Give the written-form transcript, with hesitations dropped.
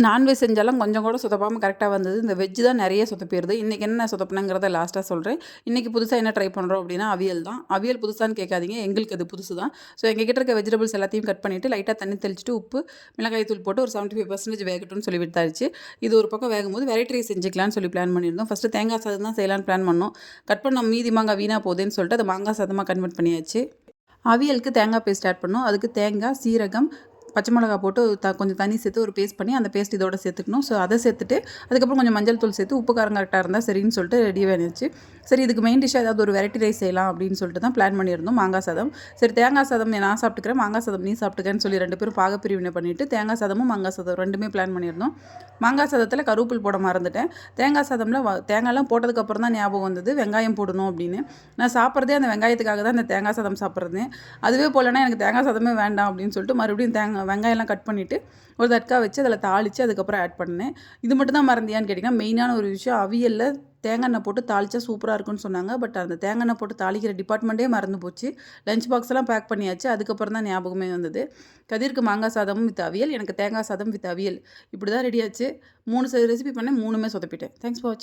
Non veg செஞ்சாலும் கொஞ்சம் கூட சொதப்பாமல் கரெக்டாக வந்தது. இந்த வெஜ் தான் நிறைய சொதப்பிடுது. இன்றைக்கி என்ன சொதப்புனங்கிறத லாஸ்ட்டாக சொல்கிறேன். இன்றைக்கி புதுசாக என்ன ட்ரை பண்ணுறோம் அப்படின்னா, அவியல் தான். அவியல் புதுசான்னு கேட்காதீங்க, எங்களுக்கு அது புதுசு தான். ஸோ எங்ககிட்ட இருக்க வெஜிடபிள்ஸ் எல்லாத்தையும் கட் பண்ணிவிட்டு லைட்டாக தண்ணி தெளிச்சுட்டு உப்பு மிளகாய் தூள் போட்டு ஒரு 75% வேகட்டும்னு சொல்லி விட்டாச்சு. இது ஒரு பக்கம் வேகும்போது வெரைட்டி ரைஸ் செஞ்சுக்கலான்னு சொல்லி பிளான் பண்ணியிருந்தோம். ஃபஸ்ட்டு தேங்காய் சாதம் தான் செய்யலான்னு பிளான் பண்ணோம். கட் பண்ண மீதி மாங்காய் வீணாக போகுதுன்னு சொல்லிட்டு அதை மாங்காய் சாதமாக கன்வெர்ட் பண்ணியாச்சு. அவியலுக்கு தேங்காய் பேஸ்ட் ஆட் பண்ணோம். அதுக்கு தேங்காய், சீரகம், பச்சை மிளகா போட்டு கொஞ்சம் தண்ணி சேர்த்து ஒரு பேஸ்ட் பண்ணி அந்த பேஸ்ட் இதோட சேர்த்துக்கணும். ஸோ அதை சேர்த்துட்டு அதுக்கப்புறம் கொஞ்சம் மஞ்சள் தூள் சேர்த்து உப்பு காரம் கரெக்டாக இருந்தால் சரின்னு சொல்லிட்டு ரெடி பண்ணிடுச்சு. சரி இதுக்கு மெயின் டிஷ்ஷாக ஏதாவது ஒரு வெரைட்டி ரைஸ் செய்யலாம் அப்படின்னு சொல்லிட்டு தான் பிளான் பண்ணியிருந்தோம். மாங்காய் சாதம். சரி தேங்காய் சாதம் நான் சாப்பிட்டுக்கிறேன், மாங்காய் சாதம் நீ சாப்பிட்டுக்கன்னு சொல்லி 2 பேரும் பாகப்பிரிவினை பண்ணிவிட்டு தேங்காய் சாதமும் மாங்காய் சாதம் 2மே பிளான் பண்ணியிருந்தோம். மாங்காய் சாதத்தில் கருவேப்பில் போட மறந்துட்டேன். தேங்காய் சாதமில் தேங்காய்லாம் போட்டதுக்கப்புறம் தான் ஞாபகம் வந்தது வெங்காயம் போடணும் அப்படின்னு. நான் சாப்பிட்றதே அந்த வெங்காயத்துக்காக தான் இந்த தேங்காய் சாதம் சாப்பிட்றேன். அதுவே போலனா எனக்கு தேங்காய் சாதமே வேண்டாம் அப்படின்னு சொல்லிட்டு மறுபடியும் வெங்காயம்லாம் கட் பண்ணிவிட்டு ஒரு தட்கா வச்சு அதில் தாளித்து அதுக்கப்புறம் ஆட் பண்ணேன். இது மட்டும் தான் மறந்தியான்னு கேட்டிங்கன்னா, மெயினான ஒரு விஷயம் அவியலில் தேங்காய் எண்ணெய் போட்டு தாளித்தா சூப்பராக இருக்குன்னு சொன்னாங்க. பட் அந்த தேங்காய் எண்ணெய் போட்டு தாளிக்கிற டிபார்ட்மெண்ட்டே மறந்து போச்சு. லஞ்ச் பாக்ஸ்லாம் பேக் பண்ணியாச்சு. அதுக்கப்புறம் தான் ஞாபகமே வந்தது. கதிருக்கு மாங்காய் சாதமும் வித் அவியல், எனக்கு தேங்காய் சாதம் வித் அவியல் இப்படி தான் ரெடி ஆச்சு. 3 ரெசிபி பண்ணேன், 3மே சொதப்பிட்டேன். தேங்க்ஸ் ஃபார் வாட்சிங்.